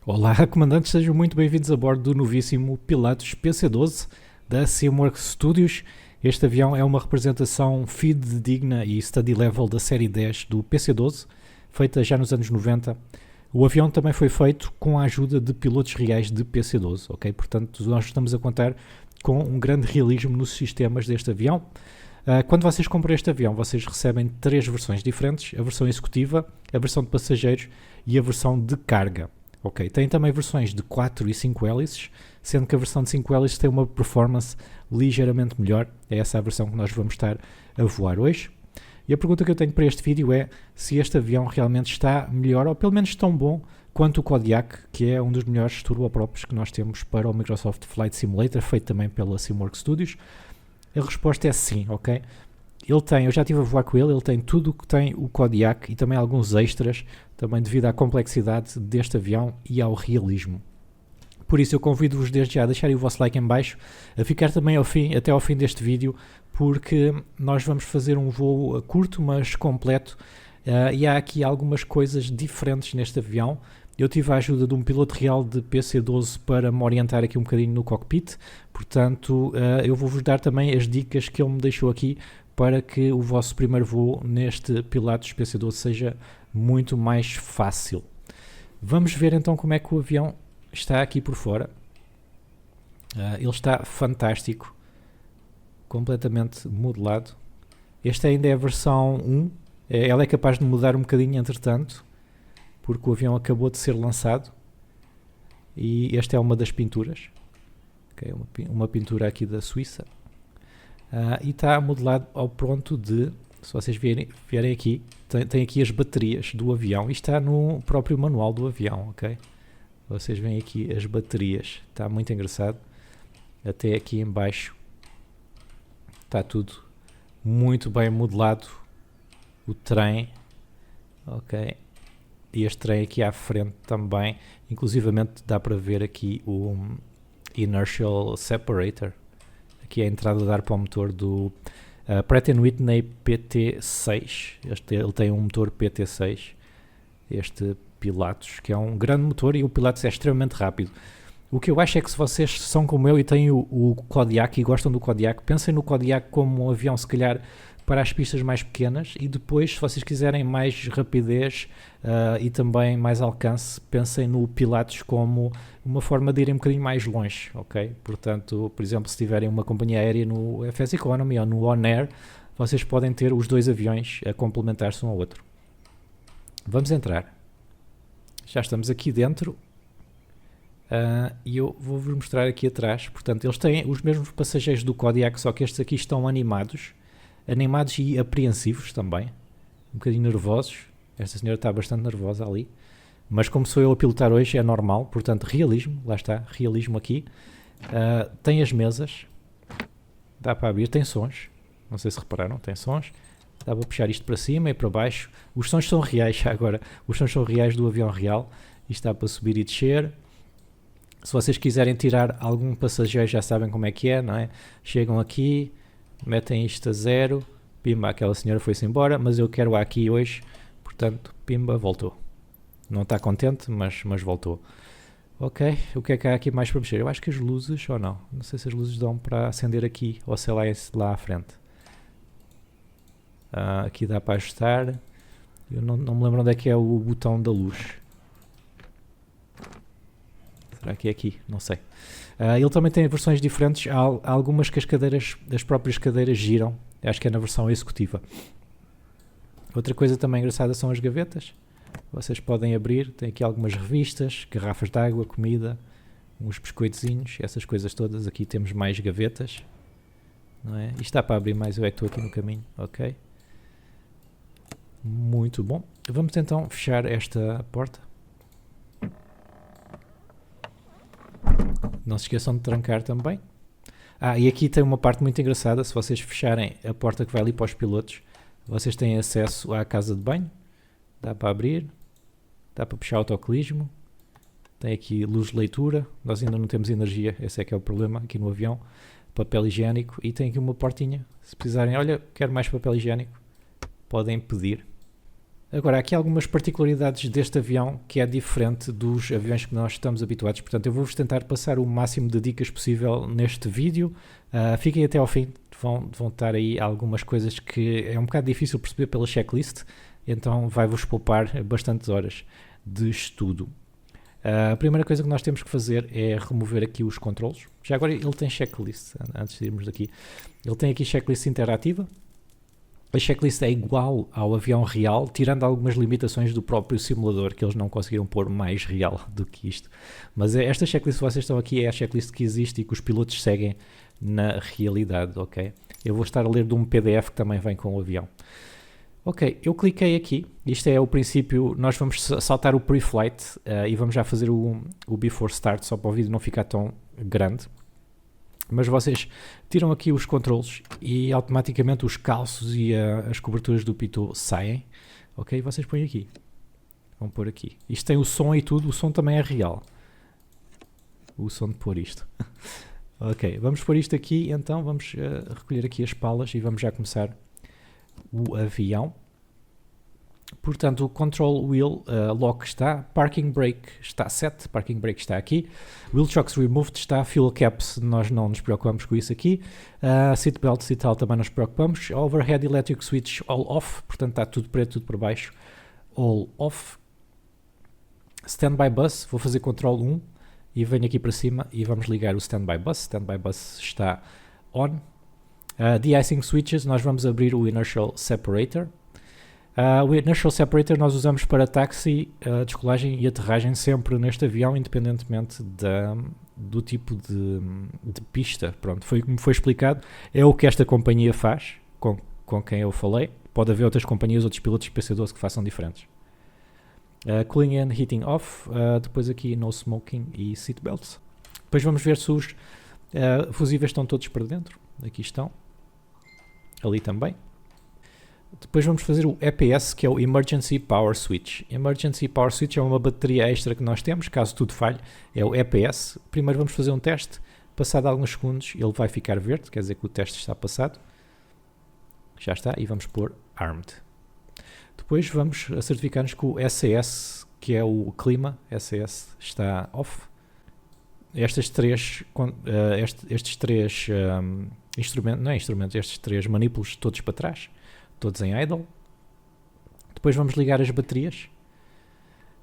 Olá, comandantes, sejam muito bem-vindos a bordo do novíssimo Pilatus PC-12 da Simworks Studios. Este avião é uma representação fidedigna e study level da série 10 do PC-12, feita já nos anos 90. O avião também foi feito com a ajuda de pilotos reais de PC-12, ok? Portanto, nós estamos a contar com um grande realismo nos sistemas deste avião. Quando vocês compram este avião, vocês recebem 3 versões diferentes: a versão executiva, a versão de passageiros e a versão de carga. Ok, tem também versões de 4 e 5 hélices, sendo que a versão de 5 hélices tem uma performance ligeiramente melhor. É essa a versão que nós vamos estar a voar hoje. E a pergunta que eu tenho para este vídeo é se este avião realmente está melhor, ou pelo menos tão bom, quanto o Kodiak, que é um dos melhores turboprops que nós temos para o Microsoft Flight Simulator, feito também pela Simworks Studios. A resposta é sim, ok? Eu já estive a voar com ele tem tudo o que tem o Kodiak e também alguns extras, também devido à complexidade deste avião e ao realismo. Por isso eu convido-vos desde já a deixarem o vosso like em baixo, a ficar também até ao fim deste vídeo, porque nós vamos fazer um voo curto, mas completo, e há aqui algumas coisas diferentes neste avião. Eu tive a ajuda de um piloto real de PC-12 para me orientar aqui um bocadinho no cockpit, portanto eu vou-vos dar também as dicas que ele me deixou aqui para que o vosso primeiro voo neste Pilatus PC-12 seja muito mais fácil. Vamos ver então como é que o avião está aqui por fora. Ele está fantástico, completamente modelado. Esta ainda é a versão 1, ela é capaz de mudar um bocadinho entretanto, porque o avião acabou de ser lançado. E esta é uma das pinturas, okay, uma pintura aqui da Suíça. E está modelado ao ponto de, se vocês vierem aqui, tem aqui as baterias do avião, e está no próprio manual do avião, ok? Vocês veem aqui as baterias, está muito engraçado. Até aqui em baixo está tudo muito bem modelado. O trem, ok? E este trem aqui à frente também, inclusivamente dá para ver aqui o Inertial Separator. Aqui é a entrada de ar para o motor do Pratt & Whitney PT6. Ele tem um motor PT6, este Pilatus, que é um grande motor, e o Pilatus é extremamente rápido. O que eu acho é que se vocês são como eu e têm o Kodiak e gostam do Kodiak, pensem no Kodiak como um avião se calhar para as pistas mais pequenas, e depois, se vocês quiserem mais rapidez e também mais alcance, pensem no Pilatus como uma forma de irem um bocadinho mais longe, ok? Portanto, por exemplo, se tiverem uma companhia aérea no FS Economy ou no On Air, vocês podem ter os dois aviões a complementar-se um ao outro. Vamos entrar. Já estamos aqui dentro. E eu vou-vos mostrar aqui atrás. Portanto, eles têm os mesmos passageiros do Kodiak, só que estes aqui estão animados e apreensivos também, um bocadinho nervosos. Esta senhora está bastante nervosa ali, mas como sou eu a pilotar hoje é normal. Portanto, realismo, lá está, realismo aqui. Tem as mesas, dá para abrir, tem sons, não sei se repararam, tem sons, dá para puxar isto para cima e para baixo. Os sons são reais já agora, os sons são reais do avião real. Isto dá para subir e descer. Se vocês quiserem tirar algum passageiro, já sabem como é que é, não é? Chegam aqui, metem isto a 0, pimba, aquela senhora foi-se embora, mas eu quero aqui hoje, portanto, pimba, voltou. Não está contente, mas voltou. Ok, o que é que há aqui mais para mexer? Eu acho que as luzes, ou não? Não sei se as luzes dão para acender aqui, ou sei lá à frente. Aqui dá para ajustar. Eu não me lembro onde é que é o botão da luz. Será que é aqui? Não sei. Ele também tem versões diferentes. Há algumas que as próprias cadeiras giram. Acho que é na versão executiva. Outra coisa também engraçada são as gavetas. Vocês podem abrir. Tem aqui algumas revistas, garrafas de água, comida, uns biscoitozinhos, essas coisas todas. Aqui temos mais gavetas. Não é? Isto está para abrir mais, eu é que estou aqui no caminho. Ok. Muito bom. Vamos então fechar esta porta. Não se esqueçam de trancar também. E aqui tem uma parte muito engraçada. Se vocês fecharem a porta que vai ali para os pilotos, vocês têm acesso à casa de banho. Dá para abrir. Dá para puxar autocolismo. Tem aqui luz de leitura. Nós ainda não temos energia. Esse é que é o problema aqui no avião. Papel higiênico. E tem aqui uma portinha. Se precisarem, olha, quero mais papel higiênico, podem pedir. Agora, aqui há algumas particularidades deste avião que é diferente dos aviões que nós estamos habituados, portanto eu vou-vos tentar passar o máximo de dicas possível neste vídeo. Fiquem até ao fim, vão estar aí algumas coisas que é um bocado difícil perceber pela checklist, então vai-vos poupar bastantes horas de estudo. A primeira coisa que nós temos que fazer é remover aqui os controles. Já agora ele tem checklist, antes de irmos daqui. Ele tem aqui checklist interativa. A checklist é igual ao avião real, tirando algumas limitações do próprio simulador, que eles não conseguiram pôr mais real do que isto. Mas esta checklist que vocês estão aqui é a checklist que existe e que os pilotos seguem na realidade, ok? Eu vou estar a ler de um PDF que também vem com o avião. Ok, eu cliquei aqui, isto é o princípio, nós vamos saltar o pre-flight e vamos já fazer o before start, só para o vídeo não ficar tão grande. Mas vocês tiram aqui os controles e automaticamente os calços e as coberturas do pitot saem. Ok, vocês põem aqui. Vão pôr aqui. Isto tem o som e tudo, o som também é real. O som de pôr isto. Ok, vamos pôr isto aqui, então vamos recolher aqui as palas e vamos já começar o avião. Portanto, o control wheel lock está, parking brake está set, parking brake está aqui, wheel chocks removed está, fuel caps nós não nos preocupamos com isso aqui, seat belts e tal também nos preocupamos, overhead electric switch all off, portanto está tudo preto, tudo para baixo, all off, standby bus, vou fazer control 1 e venho aqui para cima e vamos ligar o standby bus está on, de-icing switches, nós vamos abrir o inertial separator. O inertial separator nós usamos para taxi, descolagem e aterragem sempre neste avião, independentemente do tipo de pista. Pronto, foi como foi explicado, é o que esta companhia faz, com quem eu falei. Pode haver outras companhias, outros pilotos de PC-12 que façam diferentes. Cooling and heating off, depois aqui no smoking e seatbelts. Depois vamos ver se os fusíveis estão todos para dentro. Aqui estão, ali também. Depois vamos fazer o EPS, que é o Emergency Power Switch. Emergency Power Switch é uma bateria extra que nós temos, caso tudo falhe, é o EPS. Primeiro vamos fazer um teste, passado alguns segundos ele vai ficar verde, quer dizer que o teste está passado. Já está, e vamos pôr Armed. Depois vamos certificar-nos que o SAS, que é o clima, SAS está off. Estes três estes três manipulos todos para trás. Todos em idle. Depois vamos ligar as baterias.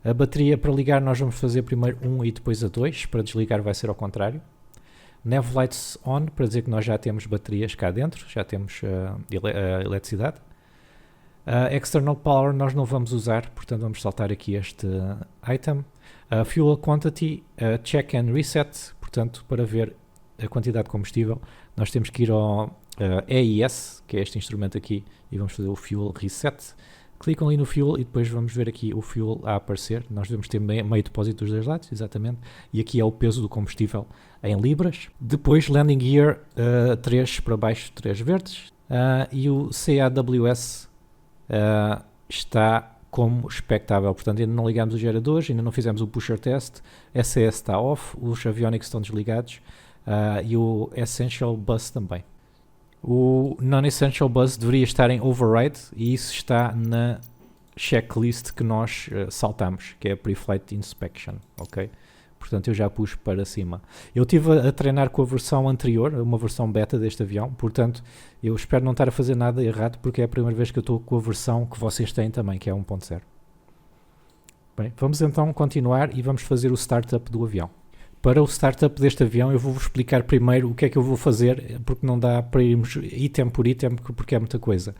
A bateria para ligar nós vamos fazer primeiro 1 e depois a 2. Para desligar vai ser ao contrário. Nav lights on, para dizer que nós já temos baterias cá dentro. Já temos eletricidade. External power nós não vamos usar, portanto vamos saltar aqui este item. Fuel quantity, check and reset. Portanto, para ver a quantidade de combustível, nós temos que ir ao EIS, que é este instrumento aqui, e vamos fazer o Fuel Reset. Clicam ali no Fuel e depois vamos ver aqui o Fuel a aparecer. Nós devemos ter meio depósito dos dois lados, exatamente, e aqui é o peso do combustível em libras. Depois Landing Gear 3 para baixo, 3 verdes, e o CAWS está como expectável, portanto ainda não ligamos os geradores, ainda não fizemos o pusher test, SAS está off, os avionics estão desligados, e o Essential Bus também. O Non-Essential Bus deveria estar em Override e isso está na checklist que nós saltamos, que é a Pre-Flight Inspection, ok? Portanto eu já pus para cima. Eu estive a treinar com a versão anterior, uma versão beta deste avião, portanto eu espero não estar a fazer nada errado porque é a primeira vez que eu estou com a versão que vocês têm também, que é 1.0. Bem, vamos então continuar e vamos fazer o startup do avião. Para o startup deste avião eu vou-vos explicar primeiro o que é que eu vou fazer, porque não dá para irmos item por item, porque é muita coisa.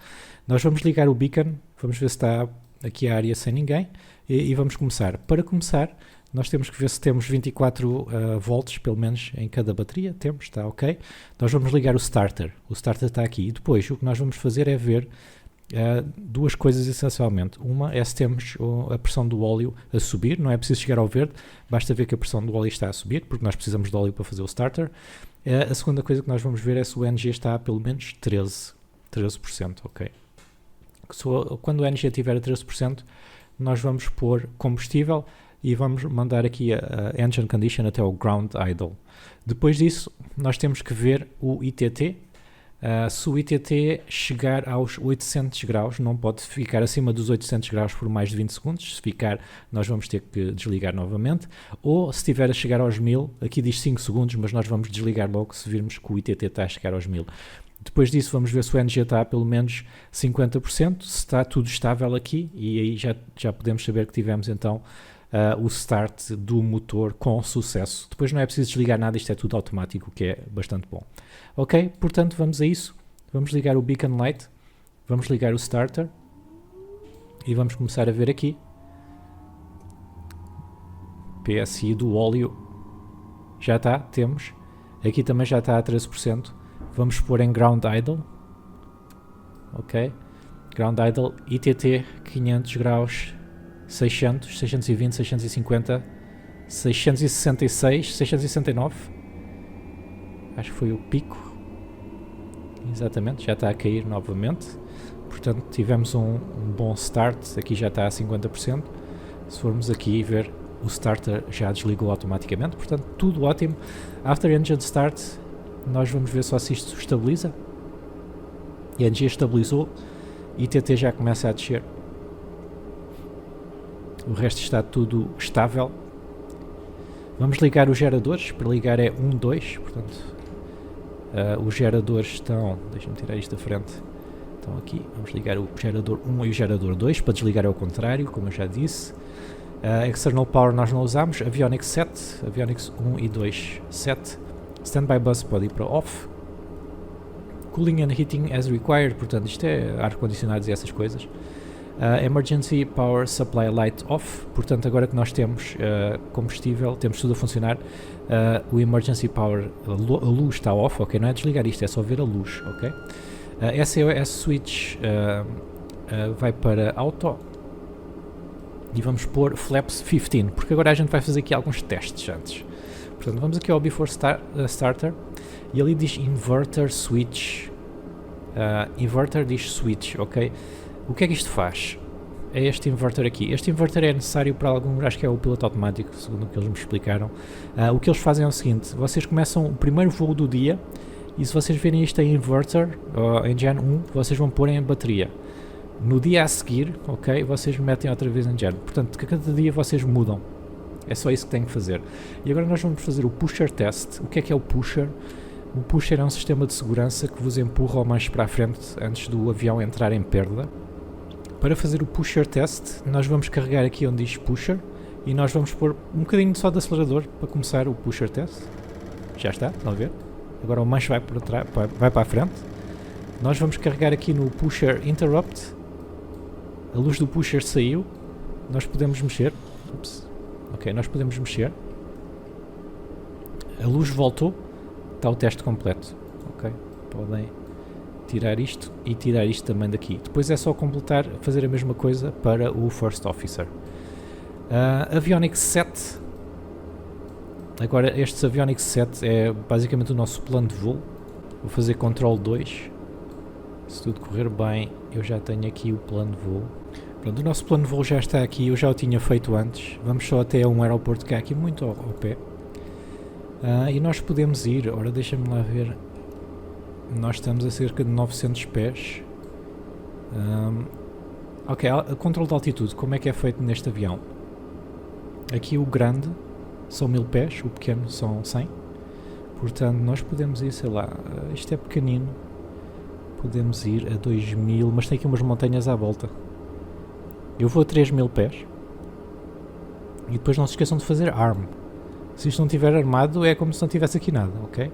Nós vamos ligar o beacon, vamos ver se está aqui a área sem ninguém, e vamos começar. Para começar, nós temos que ver se temos 24 volts, pelo menos, em cada bateria. Temos, está ok. Nós vamos ligar o starter está aqui. E depois o que nós vamos fazer é ver duas coisas essencialmente. Uma é se temos a pressão do óleo a subir, não é preciso chegar ao verde, basta ver que a pressão do óleo está a subir, porque nós precisamos de óleo para fazer o starter. A segunda coisa que nós vamos ver é se o NG está a pelo menos 13%, ok? Quando o NG estiver a 13%, nós vamos pôr combustível e vamos mandar aqui a engine condition até o ground idle. Depois disso, nós temos que ver o ITT, Se o ITT chegar aos 800 graus, não pode ficar acima dos 800 graus por mais de 20 segundos. Se ficar, nós vamos ter que desligar novamente. Ou se estiver a chegar aos 1000, aqui diz 5 segundos, mas nós vamos desligar logo se virmos que o ITT está a chegar aos 1000. Depois disso vamos ver se o NG está a pelo menos 50%, se está tudo estável aqui, e aí já podemos saber que tivemos então o start do motor com sucesso. Depois não é preciso desligar nada, isto é tudo automático, o que é bastante bom. Ok, portanto vamos a isso. Vamos ligar o beacon light, vamos ligar o starter e vamos começar a ver aqui. PSI do óleo já está, temos. Aqui também já está a 13%. Vamos pôr em ground idle. Ok, ground idle, ITT 500 graus, 600, 620, 650, 666, 669. Acho que foi o pico. Exatamente, já está a cair novamente. Portanto, tivemos um bom start. Aqui já está a 50%. Se formos aqui ver, o starter já desligou automaticamente. Portanto, tudo ótimo. After engine start, nós vamos ver só se isto estabiliza. E a energia estabilizou. ITT já começa a descer. O resto está tudo estável. Vamos ligar os geradores. Para ligar é 1, 2. Portanto, os geradores estão... Deixa-me tirar isto da frente. Estão aqui. Vamos ligar o gerador 1 e o gerador 2. Para desligar é o contrário, como eu já disse. External Power nós não usamos. Avionics 7. Avionics 1 e 2, 7. Standby Bus pode ir para off. Cooling and Heating as required. Portanto, isto é ar-condicionados e essas coisas. Emergency Power Supply Light off. Portanto, agora que nós temos combustível, temos tudo a funcionar, o Emergency Power, a luz está off, ok? Não é desligar isto, é só ver a luz, ok? SOS Switch vai para Auto. E vamos pôr Flaps 15, porque agora a gente vai fazer aqui alguns testes antes. Portanto, vamos aqui ao Before Starter, e ali diz Inverter Switch. Inverter diz Switch, ok? O que é que isto faz? É este inverter aqui. Este inverter é necessário para algum, acho que é o piloto automático, segundo o que eles me explicaram. O que eles fazem é o seguinte: vocês começam o primeiro voo do dia, e se vocês verem isto em inverter, em Gen 1, vocês vão pôr em bateria. No dia a seguir, ok, vocês metem outra vez em Gen. Portanto, cada dia vocês mudam. É só isso que têm que fazer. E agora nós vamos fazer o pusher test. O que é o pusher? O pusher é um sistema de segurança que vos empurra ao mais para a frente antes do avião entrar em perda. Para fazer o pusher test, nós vamos carregar aqui onde diz pusher e nós vamos pôr um bocadinho só de acelerador para começar o pusher test. Já está, estão a ver? Agora o manche vai para trás, vai para a frente. Nós vamos carregar aqui no pusher interrupt. A luz do pusher saiu. Nós podemos mexer. Ups. Ok, nós podemos mexer. A luz voltou. Está o teste completo. Ok, podem tirar isto e tirar isto também daqui. Depois é só completar, fazer a mesma coisa para o First Officer. Avionics 7. Agora estes Avionics 7 é basicamente o nosso plano de voo. Vou fazer Control 2. Se tudo correr bem, eu já tenho aqui o plano de voo. Pronto, o nosso plano de voo já está aqui, eu já o tinha feito antes. Vamos só até um aeroporto que há aqui muito ao pé. E nós podemos ir, ora deixa-me lá ver. Nós estamos a cerca de 900 pés. Ok, o controle de altitude, como é que é feito neste avião? Aqui o grande são 1000 pés, o pequeno são 100. Portanto, nós podemos ir, sei lá, isto é pequenino. Podemos ir a 2000, mas tem aqui umas montanhas à volta. Eu vou a 3000 pés. E depois não se esqueçam de fazer ARM. Se isto não estiver armado, é como se não tivesse aqui nada, ok?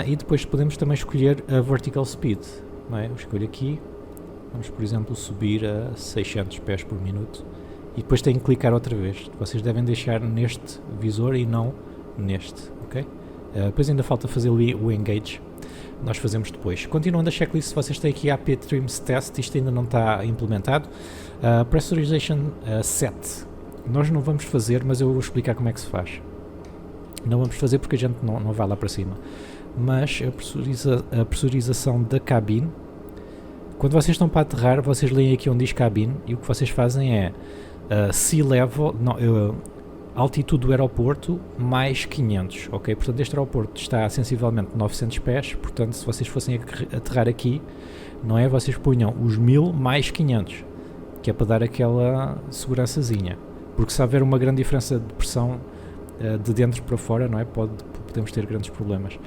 E depois podemos também escolher a vertical speed, não é? Eu escolho aqui, vamos por exemplo subir a 600 pés por minuto e depois tenho que clicar outra vez. Vocês devem deixar neste visor e não neste, ok? Depois ainda falta fazer ali o engage, nós fazemos depois. Continuando a checklist, vocês têm aqui a AP Trims Test, isto ainda não está implementado. Pressurization 7, nós não vamos fazer, mas eu vou explicar como é que se faz. Não vamos fazer porque a gente não vai lá para cima. Mas a pressurização da cabine, quando vocês estão para aterrar, vocês leem aqui onde diz cabine e o que vocês fazem é sea level, altitude do aeroporto mais 500, ok? Portanto, este aeroporto está a sensivelmente 900 pés, portanto, se vocês fossem aterrar aqui, não é? Vocês punham os 1000 mais 500, que é para dar aquela segurançazinha, porque se houver uma grande diferença de pressão de dentro para fora, não é? Podemos ter grandes problemas.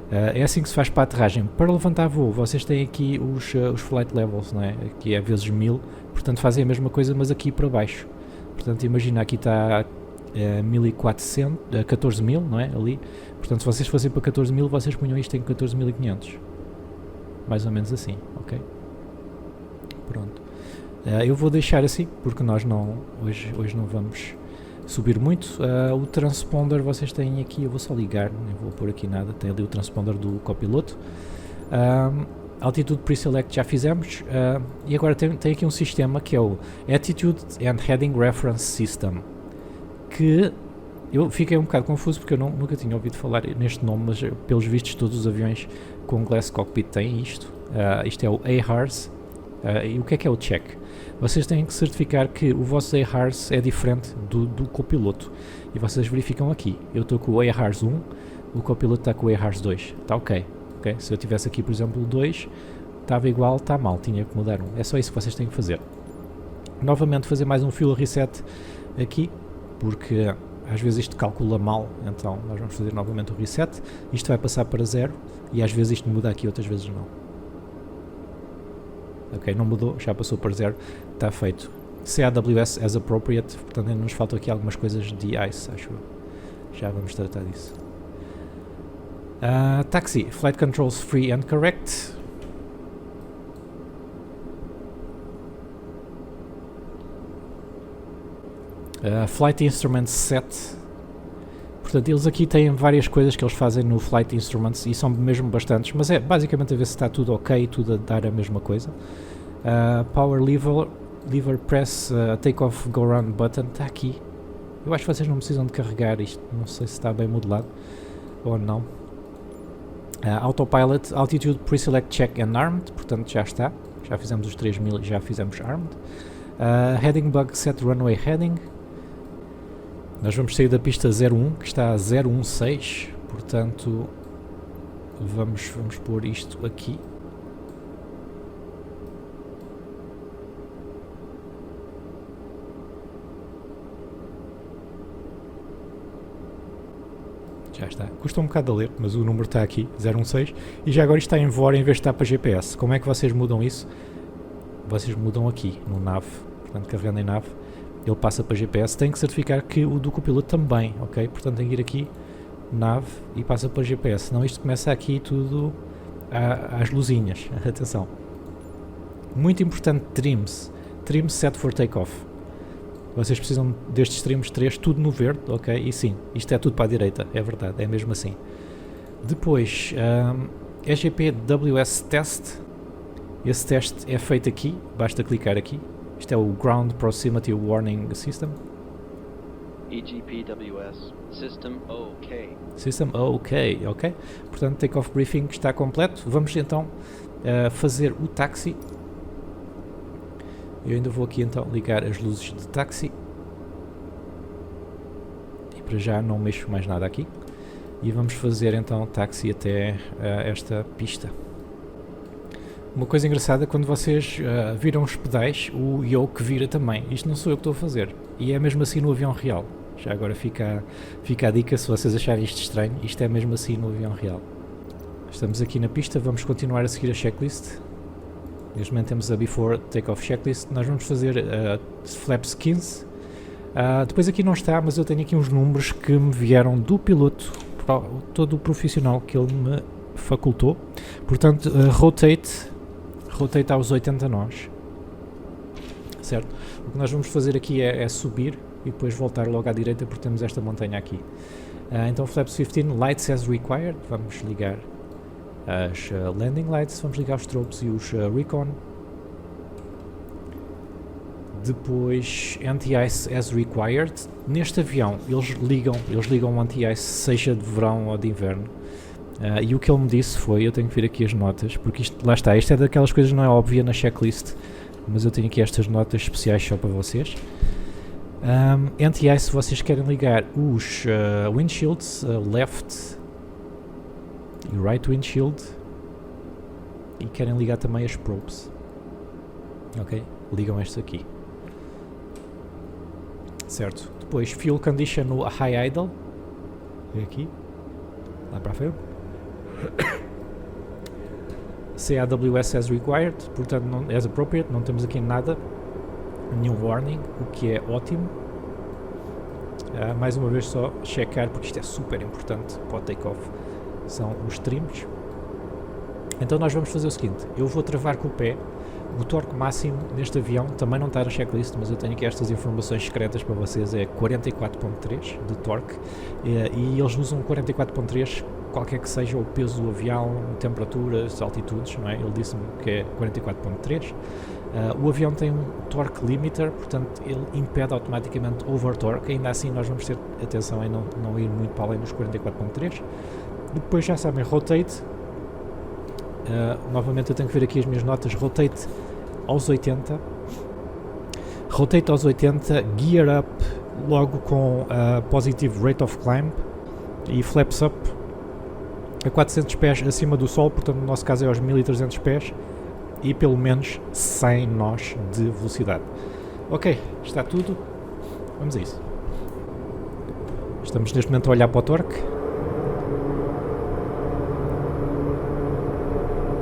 É assim que se faz para a aterragem. Para levantar voo, vocês têm aqui os flight levels, não é? Aqui é vezes 1000, portanto fazem a mesma coisa, mas aqui para baixo. Portanto, imagina, aqui está 1400, 14.000, não é? Ali. Portanto, se vocês fossem para 14.000, vocês punham isto em 14.500. Mais ou menos assim, ok? Pronto. Eu vou deixar assim, porque nós hoje não vamos subir muito. O transponder vocês têm aqui, eu vou só ligar, não vou pôr aqui nada, tem ali o transponder do copiloto. Altitude Pre-Select já fizemos, e agora tem aqui um sistema que é o Attitude and Heading Reference System, que eu fiquei um bocado confuso porque eu nunca tinha ouvido falar neste nome, mas pelos vistos todos os aviões com Glass Cockpit têm isto. Isto é o AHRS. E o que é o check? Vocês têm que certificar que o vosso AHRS é diferente do copiloto, e vocês verificam aqui. Eu estou com o AHRS 1, o copiloto está com o AHRS 2, está ok. Se eu tivesse aqui, por exemplo, o 2, estava igual, está mal, tinha que mudar um. É só isso que vocês têm que fazer. Novamente fazer mais um fuel reset aqui, porque às vezes isto calcula mal, então nós vamos fazer novamente o reset. Isto vai passar para 0 e às vezes isto muda aqui, outras vezes não. Ok, não mudou, já passou para 0, está feito. CAWS as appropriate, portanto ainda nos faltam aqui algumas coisas de ICE, acho eu. Já vamos tratar disso. Taxi, flight controls free and correct. Flight instruments set. Portanto, eles aqui têm várias coisas que eles fazem no Flight Instruments e são mesmo bastantes, mas é basicamente a ver se está tudo ok, tudo a dar a mesma coisa. Power lever press, take-off go round button, está aqui. Eu acho que vocês não precisam de carregar isto, não sei se está bem modelado ou não. Autopilot, altitude pre-select check and armed, portanto já está, já fizemos os 3000 e já fizemos armed. Heading bug set runway heading. Nós vamos sair da pista 01, que está a 016, portanto vamos pôr isto aqui. Já está. Custa um bocado a ler, mas o número está aqui, 016, e já agora isto está em VOR em vez de estar para GPS. Como é que vocês mudam isso? Vocês mudam aqui, no nav, portanto carregando em nav. Ele passa para GPS, tem que certificar que o do copiloto também, ok? Portanto tem que ir aqui, nav, e passa para GPS, senão isto começa aqui tudo às luzinhas, atenção. Muito importante, trims set for takeoff. Vocês precisam destes trims 3, tudo no verde, ok? E sim, isto é tudo para a direita, é verdade, é mesmo assim. Depois, EGPWS test, esse teste é feito aqui, basta clicar aqui. Isto é o Ground Proximity Warning System. EGPWS System OK. System OK, ok? Portanto, take-off briefing está completo. Vamos então fazer o táxi. Eu ainda vou aqui então ligar as luzes de táxi. E para já não mexo mais nada aqui. E vamos fazer então táxi até esta pista. Uma coisa engraçada, quando vocês viram os pedais, o yoke vira também. Isto não sou eu que estou a fazer. E é mesmo assim no avião real. Já agora fica a dica, se vocês acharem isto estranho, isto é mesmo assim no avião real. Estamos aqui na pista, vamos continuar a seguir a checklist. Neste momento temos a Before Takeoff Checklist. Nós vamos fazer Flaps 15. Depois aqui não está, mas eu tenho aqui uns números que me vieram do piloto, todo o profissional que ele me facultou. Portanto, rotate aos 80 nós, certo? O que nós vamos fazer aqui é subir e depois voltar logo à direita, porque temos esta montanha aqui. Então flaps 15, lights as required, vamos ligar as landing lights, vamos ligar os strobes e os recon. Depois anti-ice as required. Neste avião eles ligam o anti-ice, seja de verão ou de inverno. E o que ele me disse foi, eu tenho que vir aqui as notas, porque isto, lá está, isto é daquelas coisas que não é óbvia na checklist, mas eu tenho aqui estas notas especiais só para vocês. NTI, se vocês querem ligar os windshields, left e right windshield, e querem ligar também as probes, ok? Ligam estes aqui, certo? Depois fuel condition no high idle, é aqui, lá para a frente. CAWS as required, portanto não, as appropriate, não temos aqui nada, nenhum warning, o que é ótimo. Mais uma vez só checar, porque isto é super importante para o take-off, são os trims. Então nós vamos fazer o seguinte, eu vou travar com o pé. O torque máximo neste avião também não está na checklist, mas eu tenho aqui estas informações secretas para vocês, é 44.3 de torque, e eles usam 44.3 qualquer que seja o peso do avião, temperaturas, altitudes, não é? Ele disse-me que é 44.3. O avião tem um torque limiter, portanto ele impede automaticamente over torque, ainda assim nós vamos ter atenção em não ir muito para além dos 44.3. Depois já sabem, rotate, novamente eu tenho que ver aqui as minhas notas, rotate aos 80, gear up logo com positive rate of climb e flaps up a 400 pés acima do sol, portanto no nosso caso é aos 1300 pés e pelo menos 100 nós de velocidade. Ok, está tudo, vamos a isso. Estamos neste momento a olhar para o torque.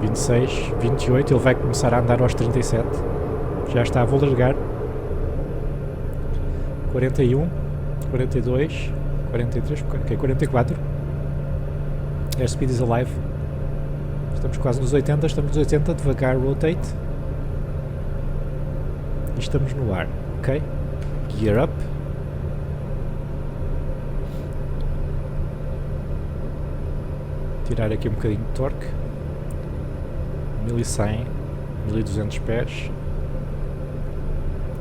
26, 28, ele vai começar a andar aos 37. Já está, vou largar. 41, 42, 43, ok, 44. Airspeed is alive. Estamos quase nos 80, devagar, rotate. E estamos no ar, ok? Gear up. Tirar aqui um bocadinho de torque. 1100, 1200 pés.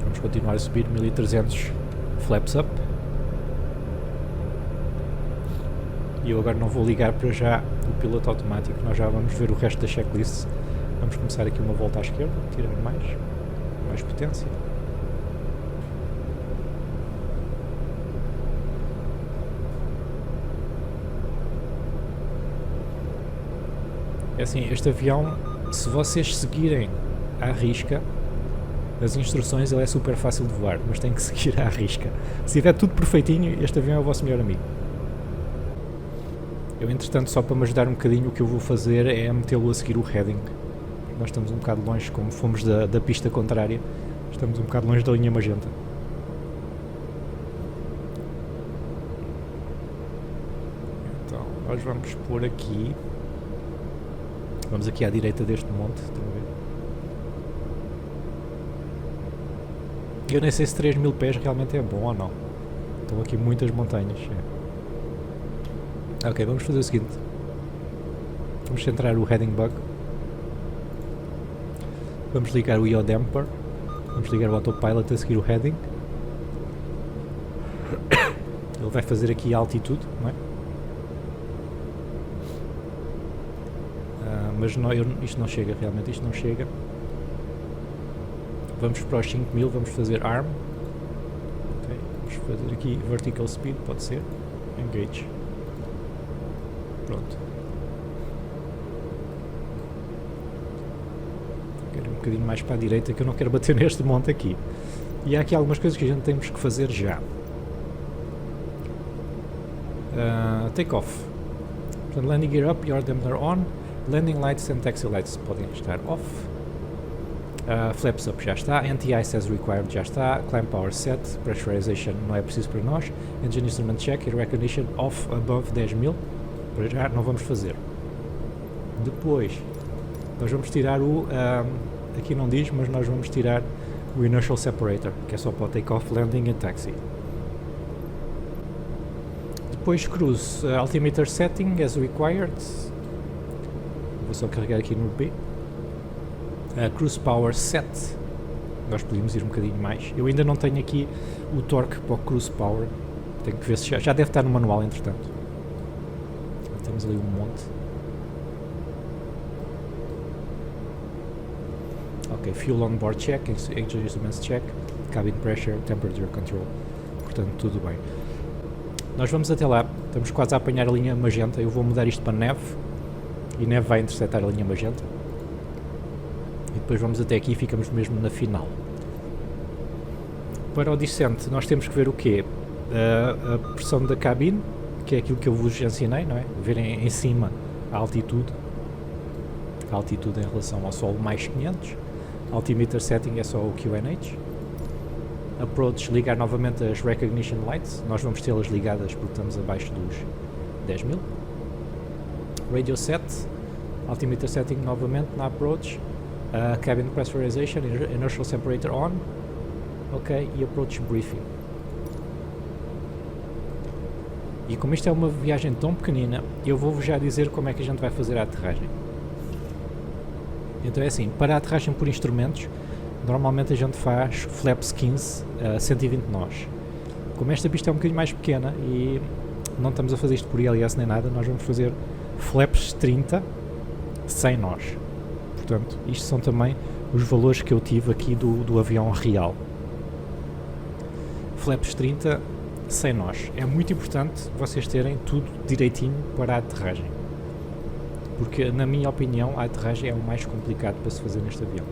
Vamos continuar a subir, 1300 flaps up. E eu agora não vou ligar para já o piloto automático, nós já vamos ver o resto da checklist. Vamos começar aqui uma volta à esquerda, tirar mais potência. É assim, este avião, se vocês seguirem à risca as instruções, ele é super fácil de voar, mas tem que seguir à risca. Se tiver tudo perfeitinho, este avião é o vosso melhor amigo. Eu, entretanto, só para me ajudar um bocadinho, o que eu vou fazer é metê-lo a seguir o heading. Nós estamos um bocado longe, como fomos da pista contrária, estamos um bocado longe da linha magenta. Então, nós vamos por aqui. Vamos aqui à direita deste monte, estão a ver? Eu nem sei se 3000 pés realmente é bom ou não. Estão aqui muitas montanhas. Ok, vamos fazer o seguinte. Vamos centrar o heading bug. Vamos ligar o yaw damper. Vamos ligar o autopilot a seguir o heading. Ele vai fazer aqui a altitude, não é? Mas não, isto não chega, realmente isto não chega. Vamos para os 5000, vamos fazer arm. Okay. Vamos fazer aqui vertical speed, pode ser. Engage. Pronto. Quero um bocadinho mais para a direita, que eu não quero bater neste monte aqui. E há aqui algumas coisas que a gente temos que fazer já. Take off. Portanto, landing gear up, yaw damper on. Landing lights and taxi lights podem estar off. Flaps up já está. NTI says required já está. Climb power set. Pressurization não é preciso para nós. Engine instrument check e recognition off above 10.000. Para já não vamos fazer. Depois nós vamos tirar o aqui não diz, mas nós vamos tirar o inertial separator, que é só para o take off, landing e taxi. Depois cruise, altimeter setting as required. Vou só carregar aqui no B. Cruise power set. Nós podemos ir um bocadinho mais. Eu ainda não tenho aqui o torque para o cruise power. Tenho que ver se já deve estar no manual, entretanto. Temos ali um monte. Ok, fuel on board check, engine instruments check, cabin pressure, temperature control. portanto tudo bem. Nós vamos até lá, estamos quase a apanhar a linha magenta, eu vou mudar isto para neve, e neve vai interceptar a linha magenta, e depois vamos até aqui e ficamos mesmo na final. Para o descente nós temos que ver o quê? A pressão da cabine, que é aquilo que eu vos ensinei, não é? Verem em cima a altitude em relação ao solo mais 500. Altimeter setting é só o QNH. Approach, ligar novamente as recognition lights, nós vamos tê-las ligadas porque estamos abaixo dos 10.000. Radio set, altimeter setting novamente na approach. Cabin pressurization, inertial separator on. Ok, e approach briefing. E como isto é uma viagem tão pequenina, eu vou-vos já dizer como é que a gente vai fazer a aterragem. Então é assim, para a aterragem por instrumentos, normalmente a gente faz flaps 15 a 120 nós. Como esta pista é um bocadinho mais pequena e não estamos a fazer isto por ILS nem nada, nós vamos fazer flaps 30 sem nós. Portanto, isto são também os valores que eu tive aqui do avião real. Flaps 30 sem nós. É muito importante vocês terem tudo direitinho para a aterragem. Porque, na minha opinião, a aterragem é o mais complicado para se fazer neste avião.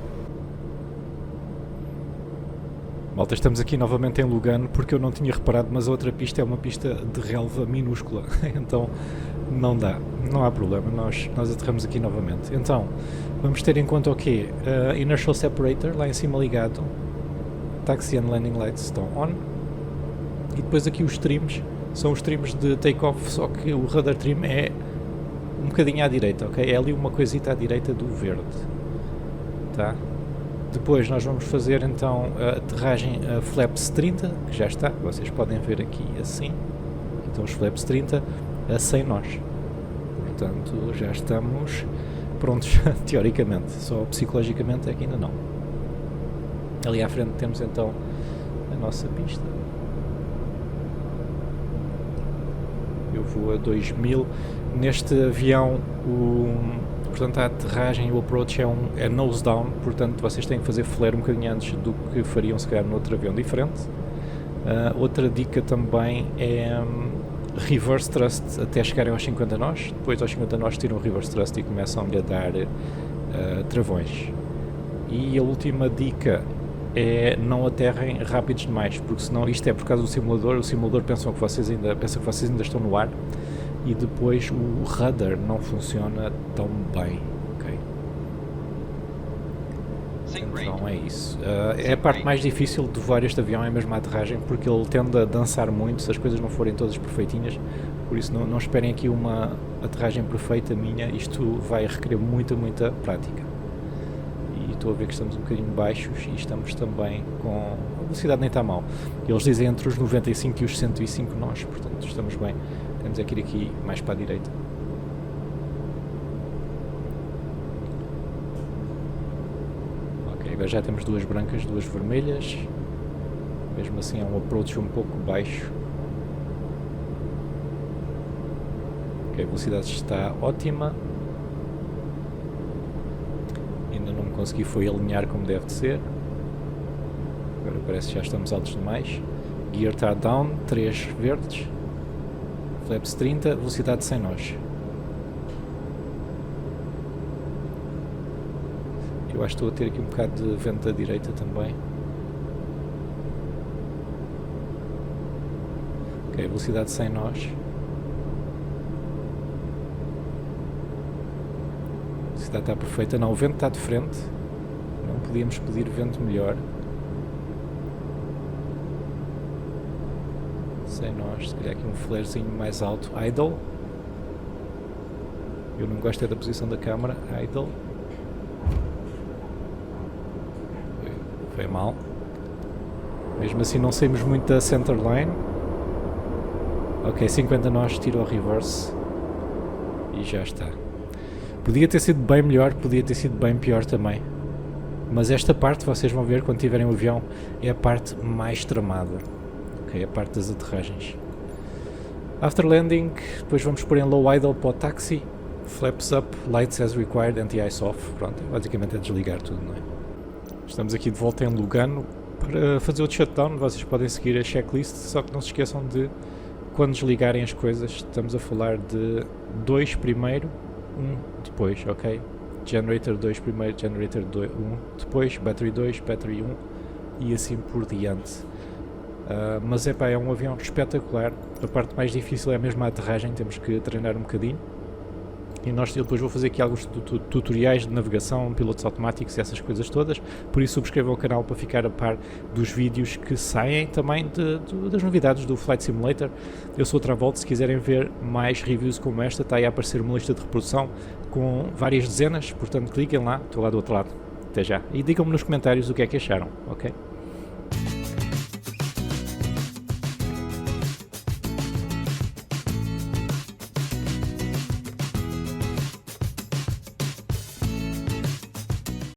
Malta, estamos aqui novamente em Lugano porque eu não tinha reparado, mas a outra pista é uma pista de relva minúscula. Então, não dá. Não há problema. Nós aterramos aqui novamente. Então, vamos ter em conta o quê? Inertial separator, lá em cima ligado. Taxi and landing lights estão on. E depois aqui os streams, são os streams de take-off, só que o radar trim é um bocadinho à direita, ok? É ali uma coisita à direita do verde, tá? Depois nós vamos fazer então a aterragem a flaps 30, que já está, vocês podem ver aqui assim, então os flaps 30 a 100 nós, portanto já estamos prontos teoricamente, só psicologicamente é que ainda não. Ali à frente temos então a nossa pista. Eu vou a 2000. Neste avião, portanto, a aterragem e o approach é nose down, portanto, vocês têm que fazer flare um bocadinho antes do que fariam se calhar noutro avião diferente. Outra dica também é reverse thrust até chegarem aos 50 nós. Depois aos 50 nós tiram o reverse thrust e começam-lhe a dar travões. E a última dica é não aterrem rápidos demais, porque senão isto é por causa do simulador, o simulador pensa que vocês ainda estão no ar e depois o radar não funciona tão bem, ok? Então é isso. É a parte mais difícil de voar este avião, é mesmo a aterragem, porque ele tende a dançar muito se as coisas não forem todas perfeitinhas, por isso não esperem aqui uma aterragem perfeita minha, isto vai requerer muita prática. Estou a ver que estamos um bocadinho baixos e estamos também com... a velocidade nem está mal. Eles dizem entre os 95 e os 105 nós, portanto estamos bem. Temos que ir aqui mais para a direita. Ok, agora já temos duas brancas, duas vermelhas. Mesmo assim é um approach um pouco baixo. Ok, a velocidade está ótima. Ainda não me consegui foi alinhar como deve de ser. Agora parece que já estamos altos demais. Gear está down, 3 verdes. Flaps 30, velocidade 100 nós. Eu acho que estou a ter aqui um bocado de vento da direita também. Ok, velocidade 100 nós. A velocidade está perfeita. Não, o vento está de frente. Não podíamos pedir vento melhor. 100 nós, se calhar aqui um flarezinho mais alto. Idle. Eu não gosto é da posição da câmara. Idle. Foi mal. Mesmo assim não saímos muito da centerline. Ok, 50 nós, tiro ao reverse. E já está. Podia ter sido bem melhor, podia ter sido bem pior também. Mas esta parte, vocês vão ver quando tiverem o avião, é a parte mais tramada. Ok, a parte das aterragens. After landing, depois vamos pôr em low idle para o taxi. Flaps up, lights as required, anti-ice off. Pronto, basicamente é desligar tudo, não é? Estamos aqui de volta em Lugano Para fazer o shutdown, vocês podem seguir a checklist, só que não se esqueçam de, quando desligarem as coisas, estamos a falar de 2 primeiro, 1 depois, ok? Generator 2 primeiro, Generator 1 depois, Battery 2, Battery 1 e assim por diante. Mas é um avião espetacular. A parte mais difícil é mesmo a aterragem, temos que treinar um bocadinho. E eu depois vou fazer aqui alguns tutoriais de navegação, pilotos automáticos e essas coisas todas. Por isso subscrevam o canal para ficar a par dos vídeos que saem também das novidades do Flight Simulator. Eu sou o Travolta, se quiserem ver mais reviews como esta, está aí a aparecer uma lista de reprodução com várias dezenas, portanto cliquem lá, estou lá do outro lado. Até já. E digam-me nos comentários o que é que acharam, ok?